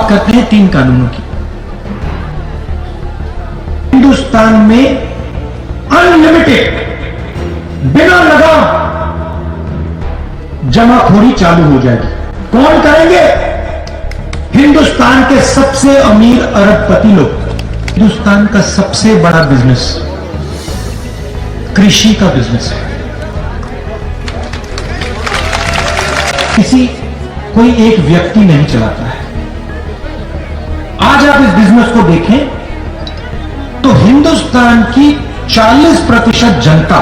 बात करते हैं 3 कानूनों की। हिंदुस्तान में अनलिमिटेड बिना लगाम जमाखोरी चालू हो जाएगी। कौन करेंगे? हिंदुस्तान के सबसे अमीर अरबपति लोग। हिंदुस्तान का सबसे बड़ा बिजनेस कृषि का बिजनेस है। कोई एक व्यक्ति नहीं चलाता है। आज आप इस बिजनेस को देखें तो हिंदुस्तान की 40% जनता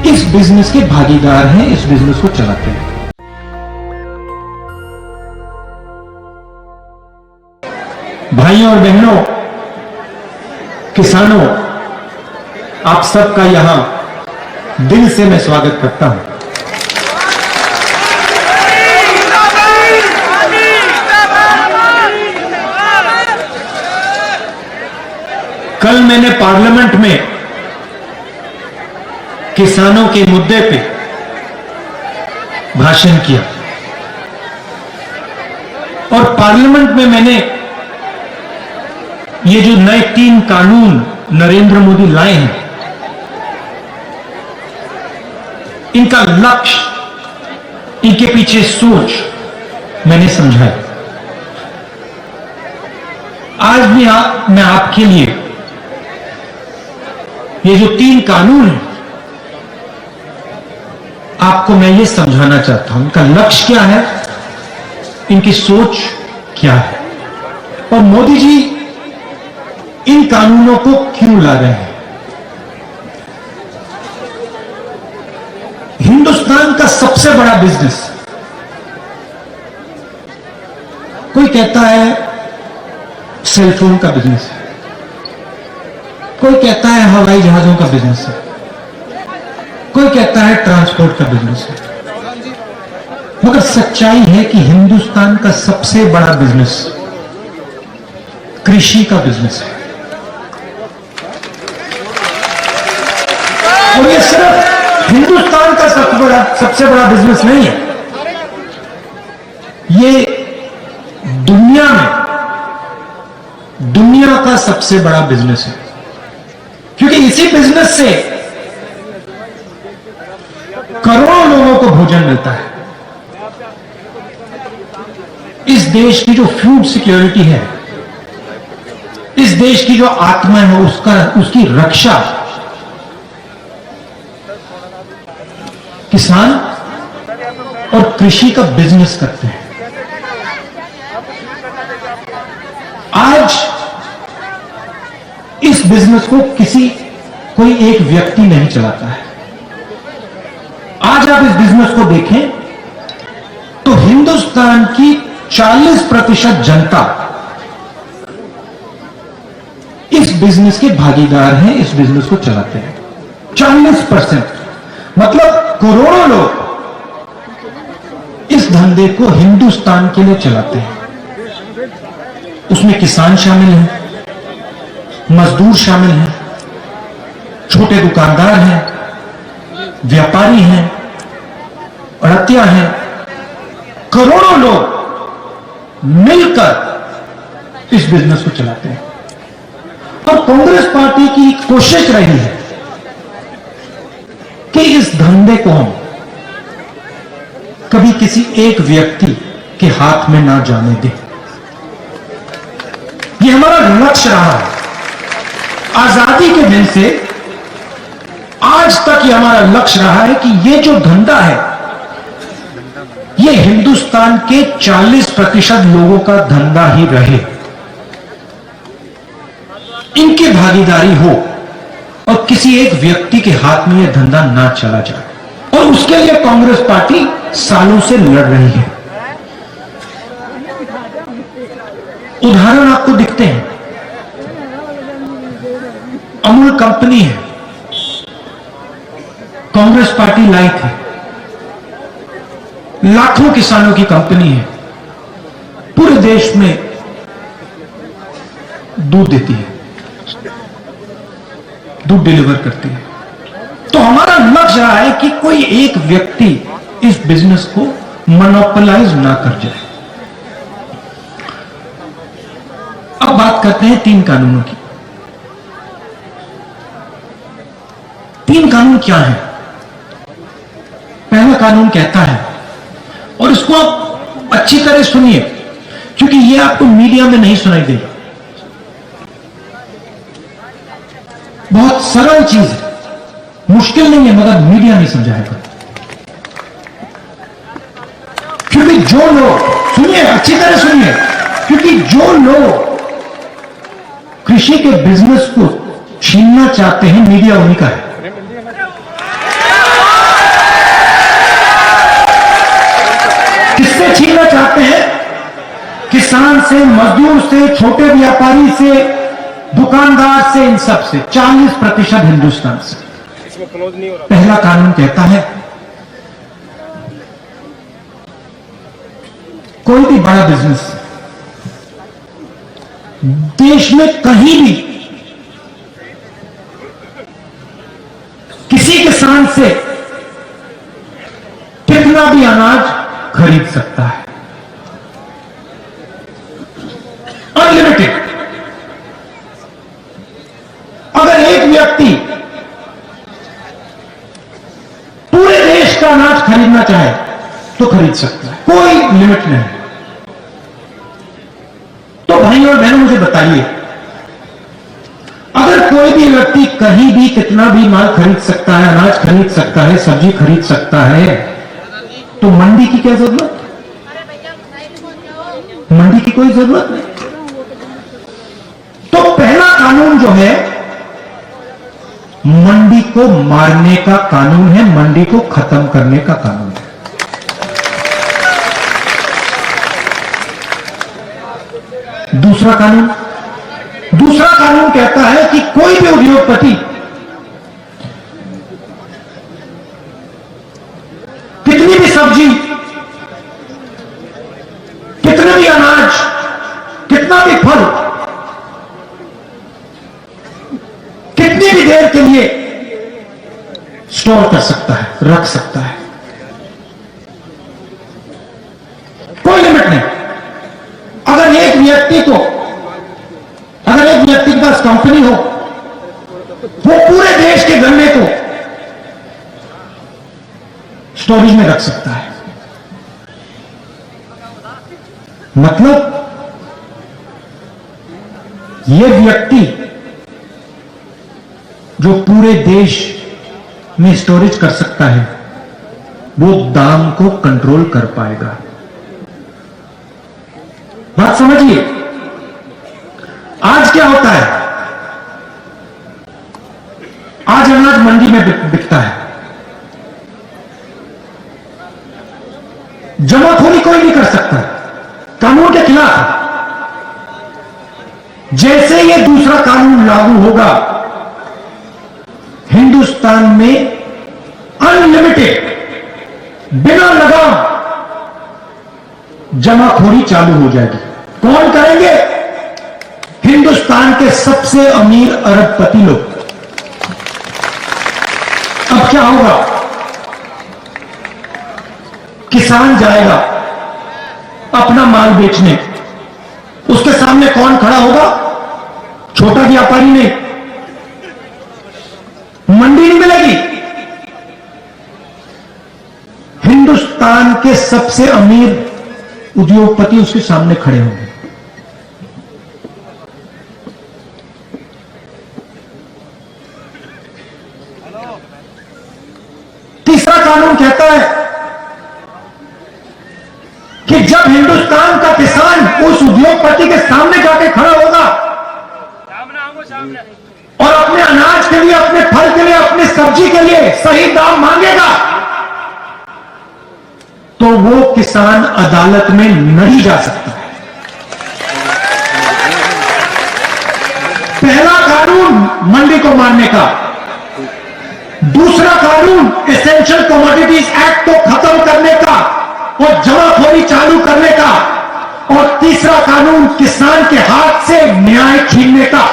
इस बिजनेस के भागीदार हैं, इस बिजनेस को चलाते हैं। भाइयों और बहनों, किसानों, आप सबका यहां दिल से मैं स्वागत करता हूं। कल मैंने पार्लियामेंट में किसानों के मुद्दे पे भाषण किया और पार्लियामेंट में मैंने ये जो नए 3 कानून नरेंद्र मोदी लाए हैं, इनका लक्ष्य, इनके पीछे सोच मैंने समझाया। आज भी मैं आपके लिए ये जो 3 कानून हैं, आपको मैं ये समझाना चाहता हूं इनका लक्ष्य क्या है, इनकी सोच क्या है और मोदी जी इन कानूनों को क्यों ला रहे हैं। हिंदुस्तान का सबसे बड़ा बिजनेस, कोई कहता है सेलफोन का बिजनेस है, कोई कहता है हवाई जहाजों का बिजनेस है, कोई कहता है ट्रांसपोर्ट का बिजनेस है, मगर सच्चाई है कि हिंदुस्तान का सबसे बड़ा बिजनेस कृषि का बिजनेस है। और ये सिर्फ हिंदुस्तान का सबसे बड़ा बिजनेस नहीं है, ये दुनिया का सबसे बड़ा बिजनेस है, क्योंकि इसी बिजनेस से करोड़ों लोगों को भोजन मिलता है। इस देश की जो फूड सिक्योरिटी है, इस देश की जो आत्मा है, उसकी रक्षा किसान और कृषि का बिजनेस करते हैं। आज इस बिजनेस को कोई एक व्यक्ति नहीं चलाता है। आज आप इस बिजनेस को देखें तो हिंदुस्तान की 40% जनता इस बिजनेस के भागीदार हैं, इस बिजनेस को चलाते हैं। 40% मतलब करोड़ों लोग इस धंधे को हिंदुस्तान के लिए चलाते हैं। उसमें किसान शामिल हैं, मजदूर शामिल हैं, छोटे दुकानदार हैं, व्यापारी हैं, अड़तिया हैं, करोड़ों लोग मिलकर इस बिजनेस को चलाते हैं। और कांग्रेस पार्टी की कोशिश रही है कि इस धंधे को हम कभी किसी एक व्यक्ति के हाथ में ना जाने दें। यह हमारा लक्ष्य रहा है। आजादी के दिन से आज तक ये हमारा लक्ष्य रहा है कि ये जो धंधा है, ये हिंदुस्तान के 40% लोगों का धंधा ही रहे, इनकी भागीदारी हो और किसी एक व्यक्ति के हाथ में यह धंधा ना चला जाए। और उसके लिए कांग्रेस पार्टी सालों से लड़ रही है। उदाहरण आपको दिखते हैं। अमूल कंपनी है, कांग्रेस पार्टी लाई थी। लाखों किसानों की कंपनी है, पूरे देश में दूध देती है, दूध डिलीवर करती है। तो हमारा लक्ष्य रहा है कि कोई एक व्यक्ति इस बिजनेस को मोनोपोलाइज ना कर जाए। करते हैं 3 कानूनों की। 3 कानून क्या है? पहला कानून कहता है, और इसको आप अच्छी तरह सुनिए क्योंकि यह आपको मीडिया में नहीं सुनाई देगा। बहुत सरल चीज है, मुश्किल नहीं है, मगर मीडिया नहीं समझाएगा। क्योंकि जो लोग, सुनिए अच्छी तरह सुनिए, क्योंकि जो लोग कृषि के बिजनेस को छीनना चाहते हैं, मीडिया उन्हीं का है। किससे छीनना चाहते हैं? किसान से, मजदूर से, छोटे व्यापारी से, दुकानदार से, इन सब से। 40% हिंदुस्तान से। पहला कानून कहता है, कोई भी बड़ा बिजनेस देश में कहीं भी किसी किसान से कितना भी अनाज खरीद सकता है, अनलिमिटेड। अगर एक व्यक्ति पूरे देश का अनाज खरीदना चाहे तो खरीद सकता है, कोई लिमिट नहीं। तो भाई और बहनों मुझे बताइए, अगर कोई भी व्यक्ति कहीं भी कितना भी माल खरीद सकता है, अनाज खरीद सकता है, सब्जी खरीद सकता है, तो मंडी की क्या जरूरत? मंडी की कोई जरूरत नहीं। तो पहला कानून जो है, मंडी को मारने का कानून है, मंडी को खत्म करने का कानून है। दूसरा कानून कहता है कि कोई भी उद्योगपति कितनी भी सब्जी, कितना भी अनाज, कितना भी फल, कितनी भी देर के लिए स्टोर कर सकता है, रख सकता है, कोई लिमिट नहीं। अगर एक व्यक्ति के पास कंपनी हो, वो पूरे देश के गन्ने को स्टोरेज में रख सकता है। मतलब यह व्यक्ति जो पूरे देश में स्टोरेज कर सकता है, वो दाम को कंट्रोल कर पाएगा। बात समझिए, आज क्या होता है? आज अनाज मंडी में बिकता है, जमाखोरी कोई नहीं कर सकता, कानून के खिलाफ है। जैसे ये दूसरा कानून लागू होगा, हिंदुस्तान में अनलिमिटेड, बिना लगाम जमाखोरी चालू हो जाएगी। कौन करेंगे? हिंदुस्तान के सबसे अमीर अरबपति लोग। अब क्या होगा? किसान जाएगा अपना माल बेचने, उसके सामने कौन खड़ा होगा? छोटा व्यापारी नहीं, मंडी नहीं मिलेगी। हिंदुस्तान के सबसे अमीर उद्योगपति उसके सामने खड़े होंगे। तीसरा कानून कहता है कि जब हिंदुस्तान का किसान उस उद्योगपति के सामने जाके खड़ा होगा और अपने अनाज के लिए, अपने फल के लिए, अपनी सब्जी के लिए सही दाम मांगेगा, तो वो किसान अदालत में नहीं जा सकता। पहला कानून मंडी को मारने का, दूसरा कानून एसेंशियल कमोडिटीज एक्ट को खत्म करने का और जमाखोरी चालू करने का, और तीसरा कानून किसान के हाथ से न्याय छीनने का।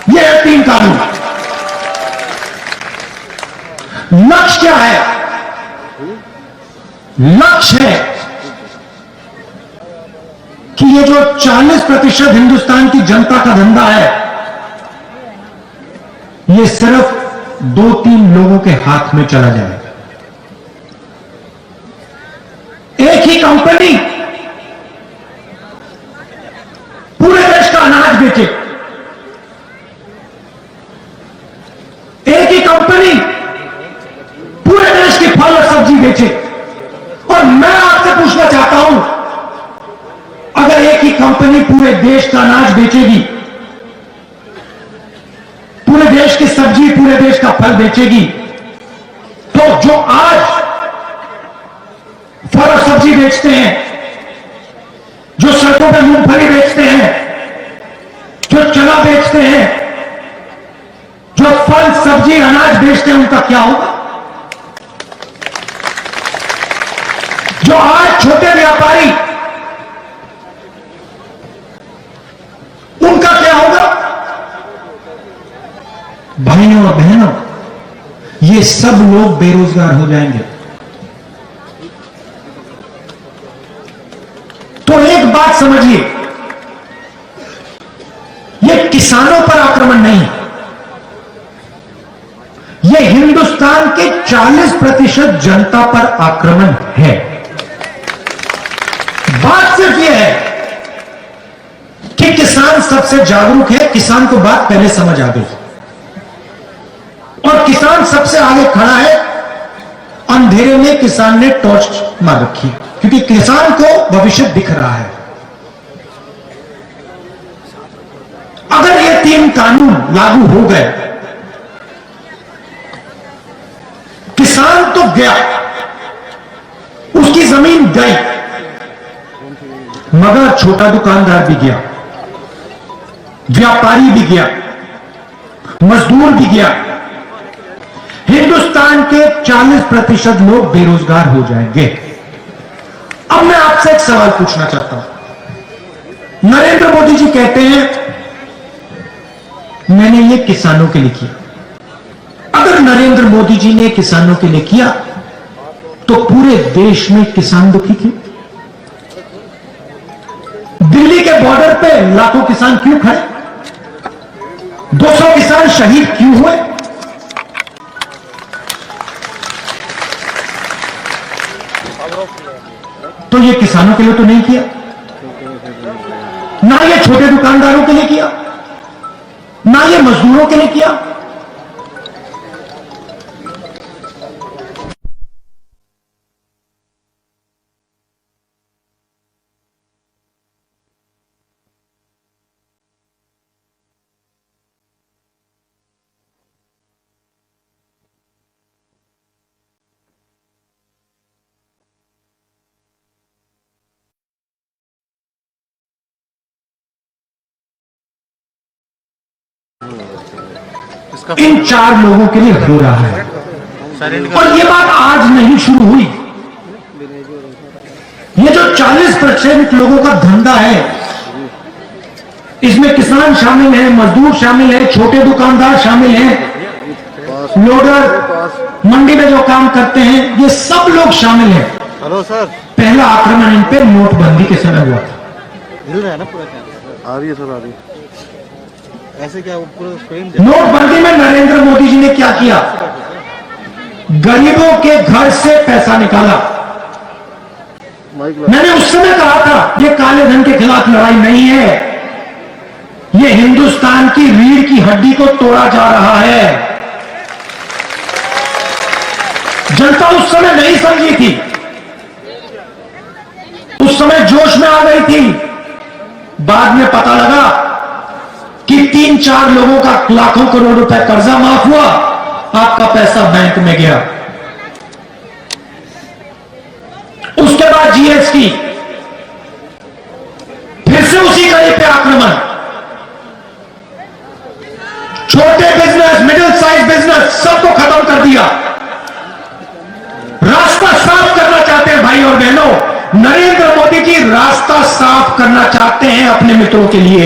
यह है 3 कानून। लक्ष्य क्या है? लक्ष्य है कि ये जो 40% हिंदुस्तान की जनता का धंधा है, ये सिर्फ 2-3 लोगों के हाथ में चला जाएगा। एक ही कंपनी पूरे देश का अनाज बेचे, एक ही कंपनी पूरे देश की फल और सब्जी बेचे। और मैं आपसे पूछना चाहता हूं, अगर एक ही कंपनी पूरे देश का अनाज बेचेगी, पूरे देश की सब्जी, पूरे देश का फल बेचेगी, तो जो आज फल और सब्जी बेचते हैं, जो सड़कों पर मूंगफली बेचते हैं, जो चना बेचते हैं, जो फल सब्जी अनाज बेचते हैं, उनका क्या होगा? जो आज छोटे व्यापारी, उनका क्या होगा? भाइयों और बहनों, ये सब लोग बेरोजगार हो जाएंगे। तो एक बात समझिए, ये किसानों पर आक्रमण नहीं है, ये हिंदुस्तान के 40% जनता पर आक्रमण है। बात सिर्फ यह है कि किसान सबसे जागरूक है, किसान को बात पहले समझ आ गई, और किसान सबसे आगे खड़ा है। अंधेरे में किसान ने टॉर्च मार रखी, क्योंकि किसान को भविष्य दिख रहा है। अगर ये 3 कानून लागू हो गए, किसान तो गया, उसकी जमीन गई, मगर छोटा दुकानदार भी गया, व्यापारी भी गया, मजदूर भी गया। हिंदुस्तान के 40% लोग बेरोजगार हो जाएंगे। अब मैं आपसे एक सवाल पूछना चाहता हूं। नरेंद्र मोदी जी कहते हैं मैंने ये किसानों के लिए किया। अगर नरेंद्र मोदी जी ने किसानों के लिए किया, तो पूरे देश में किसान दुखी क्यों? दिल्ली के बॉर्डर पे लाखों किसान क्यों खड़े? 200 किसान शहीद क्यों हुए? तो ये किसानों के लिए तो नहीं किया, ना ये छोटे दुकानदारों के लिए किया, ना ये मजदूरों के लिए किया। इन 4 लोगों के लिए हो रहा है। और ये बात आज नहीं शुरू हुई। ये जो 40% लोगों का धंधा है, इसमें किसान शामिल है, मजदूर शामिल है, छोटे दुकानदार शामिल हैं, लोडर, मंडी में जो काम करते हैं, ये सब लोग शामिल हैं। हेलो सर, पहला आक्रमण इन पे नोटबंदी के समय हुआ था। मिल रहा है ना पूरा? आ रही है सर, आ रही है। ऐसे क्या पूरा नोटबंदी में नरेंद्र मोदी जी ने क्या किया? गरीबों के घर से पैसा निकाला। मैंने उस समय कहा था, ये काले धन के खिलाफ लड़ाई नहीं है, ये हिंदुस्तान की रीढ़ की हड्डी को तोड़ा जा रहा है। जनता उस समय नहीं समझी थी, उस समय जोश में आ गई थी। बाद में पता लगा कि 3-4 लोगों का लाखों करोड़ रुपए कर्जा माफ हुआ, आपका पैसा बैंक में गया। उसके बाद जीएसटी, फिर से उसी कड़ी पे आक्रमण। छोटे बिजनेस, मिडिल साइज बिजनेस, सबको खत्म कर दिया। रास्ता साफ करना चाहते हैं भाई और बहनों, नरेंद्र मोदी जी रास्ता साफ करना चाहते हैं अपने मित्रों के लिए।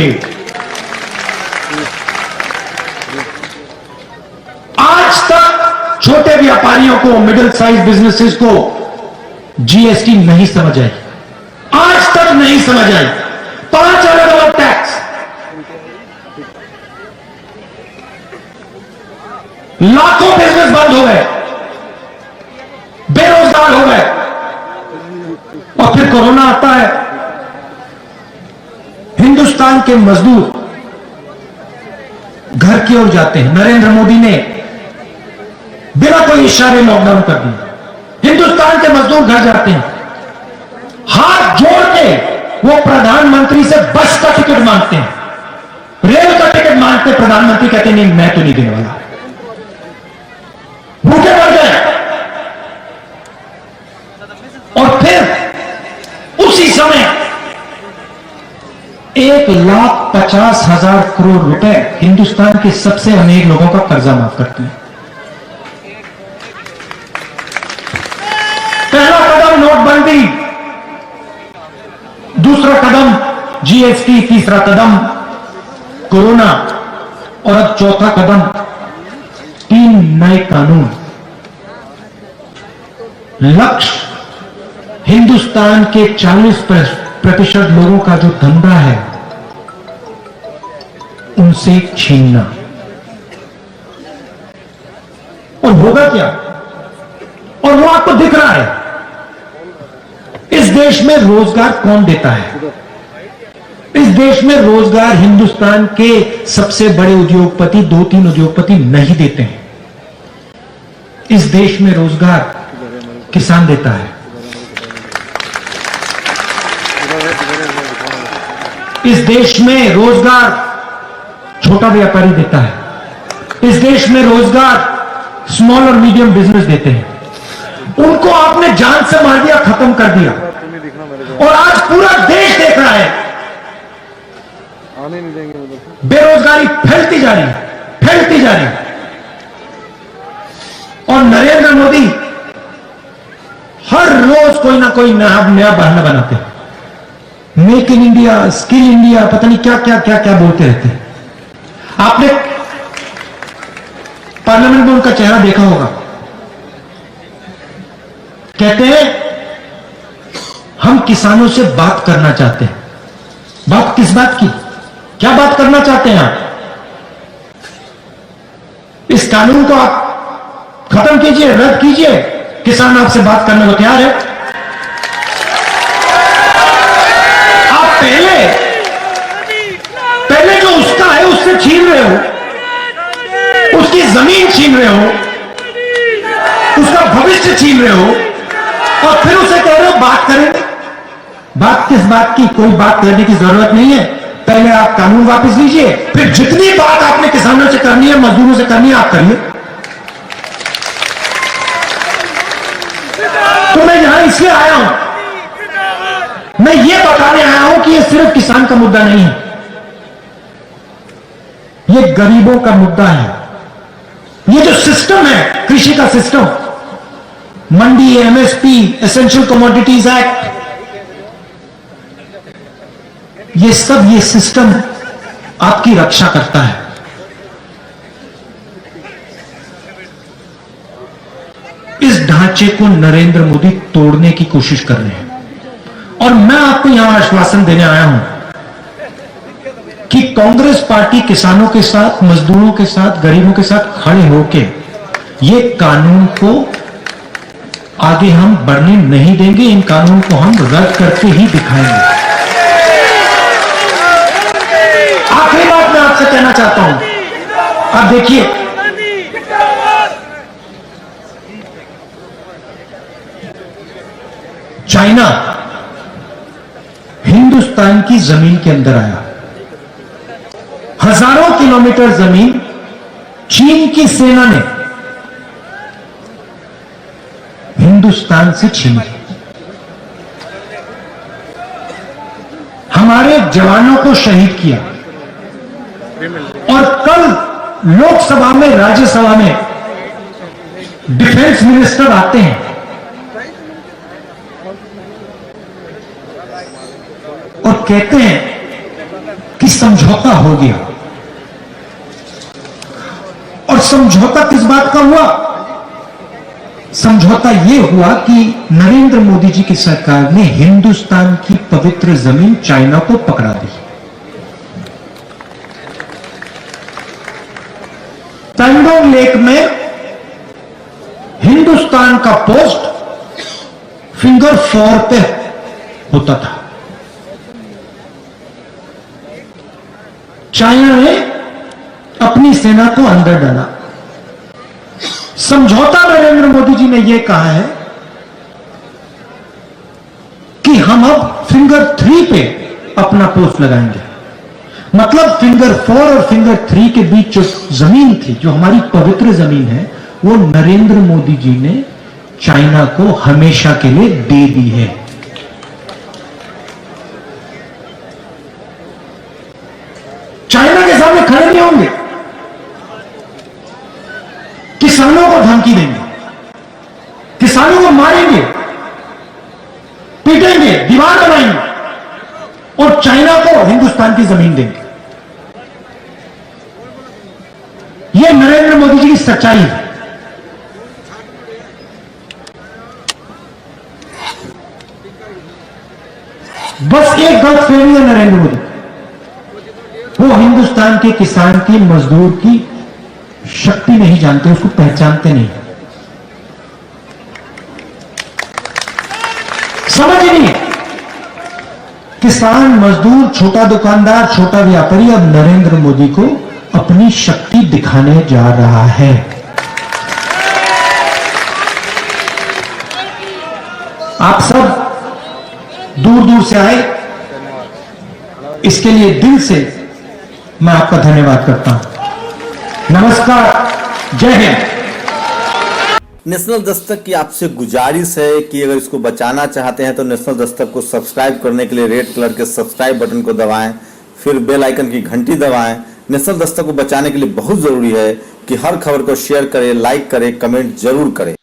आज तक छोटे व्यापारियों को, मिडिल साइज बिजनेसेस को जीएसटी नहीं समझ आई, आज तक नहीं समझ आई। 5 अलग अलग टैक्स, लाखों बिजनेस बंद हो गए, बेरोजगार हो गए। और फिर कोरोना आता है, हिंदुस्तान के मजदूर घर की ओर जाते हैं। नरेंद्र मोदी ने बिना कोई इशारे लॉकडाउन कर दिया। हिंदुस्तान के मजदूर घर जाते हैं, हाथ जोड़ के वो प्रधानमंत्री से बस का टिकट मांगते हैं, रेल का टिकट मांगते हैं। प्रधानमंत्री कहते हैं नहीं, मैं तो नहीं देने वाला, भूखे मर गए। और फिर उसी समय 1,50,000 करोड़ रुपए हिंदुस्तान के सबसे अमीर लोगों का कर्जा माफ करते हैं। पहला कदम नोटबंदी, दूसरा कदम जीएसटी, तीसरा कदम कोरोना, और अब चौथा कदम 3 नए कानून। लक्ष्य हिंदुस्तान के 40% लोगों का जो धंधा है उनसे छीनना। और होगा क्या? और वो आपको दिख रहा है। इस देश में रोजगार कौन देता है? इस देश में रोजगार हिंदुस्तान के सबसे बड़े उद्योगपति, 2-3 उद्योगपति नहीं देते हैं। इस देश में रोजगार किसान देता है। इस देश में रोजगार छोटा व्यापारी देता है। इस देश में रोजगार स्मॉल और मीडियम बिजनेस देते हैं। उनको आपने जान से मार दिया, खत्म कर दिया। और आज पूरा देश देख रहा है, आने नहीं देंगे। बेरोजगारी फैलती जा रही है, फैलती जा रही है। और नरेंद्र मोदी हर रोज कोई ना कोई नया बहाना बनाते हैं। Make in India, skill India, पता नहीं क्या क्या क्या क्या बोलते रहते हैं। आपने पार्लियामेंट में उनका चेहरा देखा होगा। कहते हैं हम किसानों से बात करना चाहते हैं। बात किस बात की? क्या बात करना चाहते हैं आप? इस कानून को आप खत्म कीजिए, रद्द कीजिए। किसान आपसे बात करने को तैयार है। आप पहले जो उसका है उससे छीन रहे हो, उसकी जमीन छीन रहे हो, उसका भविष्य छीन रहे हो, और फिर उसे कह रहे हो बात करें। बात किस बात की? कोई बात करने की जरूरत नहीं है। पहले आप कानून वापस लीजिए, फिर जितनी बात आपने किसानों से करनी है, मजदूरों से करनी है, आप करिए। तो मैं यहां इसलिए आया हूं, मैं ये बताने आया हूं कि ये सिर्फ किसान का मुद्दा नहीं है, ये गरीबों का मुद्दा है। ये जो सिस्टम है, कृषि का सिस्टम, मंडी, एमएसपी, एसेंशियल कमोडिटीज एक्ट, ये सब, ये सिस्टम आपकी रक्षा करता है। इस ढांचे को नरेंद्र मोदी तोड़ने की कोशिश कर रहे हैं। और मैं आपको यहां आश्वासन देने आया हूं कि कांग्रेस पार्टी किसानों के साथ, मजदूरों के साथ, गरीबों के साथ खड़े होकर ये कानून को आगे हम बढ़ने नहीं देंगे। इन कानून को हम रद्द करके ही दिखाएंगे। आखिरी बात मैं आपसे कहना चाहता हूं, आप देखिए, चाइना हिंदुस्तान की जमीन के अंदर आया। हजारों किलोमीटर जमीन चीन की सेना ने हिंदुस्तान से छीनी। हमारे जवानों को शहीद किया। और कल लोकसभा में, राज्यसभा में डिफेंस मिनिस्टर आते हैं और कहते हैं कि समझौता हो गया। और समझौता किस बात का हुआ? समझौता यह हुआ कि नरेंद्र मोदी जी की सरकार ने हिंदुस्तान की पवित्र जमीन चाइना को पकड़ा दी। पैंगोंग लेक में हिंदुस्तान का पोस्ट फिंगर 4 पे होता था। चाइना ने अपनी सेना को अंदर डाला। समझौता नरेंद्र मोदी जी ने यह कहा है कि हम अब फिंगर 3 पे अपना पोस्ट लगाएंगे। मतलब फिंगर 4 और फिंगर 3 के बीच जो जमीन थी, जो हमारी पवित्र जमीन है, वो नरेंद्र मोदी जी ने चाइना को हमेशा के लिए दे दी है। चाइना के सामने खड़े नहीं होंगे, किसानों को धमकी देंगे, किसानों को मारेंगे, पीटेंगे, दीवार बनाएंगे और चाइना को हिंदुस्तान की जमीन देंगे। यह नरेंद्र मोदी जी की सच्चाई है। बस एक गलतफहमी है नरेंद्र मोदी, वो हिंदुस्तान के किसान की, मजदूर की शक्ति नहीं जानते, उसको पहचानते नहीं, समझ ही नहीं। किसान, मजदूर, छोटा दुकानदार, छोटा व्यापारी अब नरेंद्र मोदी को अपनी शक्ति दिखाने जा रहा है। आप सब दूर दूर से आए, इसके लिए दिल से मैं आपका धन्यवाद करता हूं। नमस्कार, जय हिंद। नेशनल दस्तक की आपसे गुजारिश है कि अगर इसको बचाना चाहते हैं तो नेशनल दस्तक को सब्सक्राइब करने के लिए रेड कलर के सब्सक्राइब बटन को दबाएं, फिर बेल आइकन की घंटी दबाएं। नेशनल दस्तक को बचाने के लिए बहुत जरूरी है कि हर खबर को शेयर करें, लाइक करें, कमेंट जरूर करें।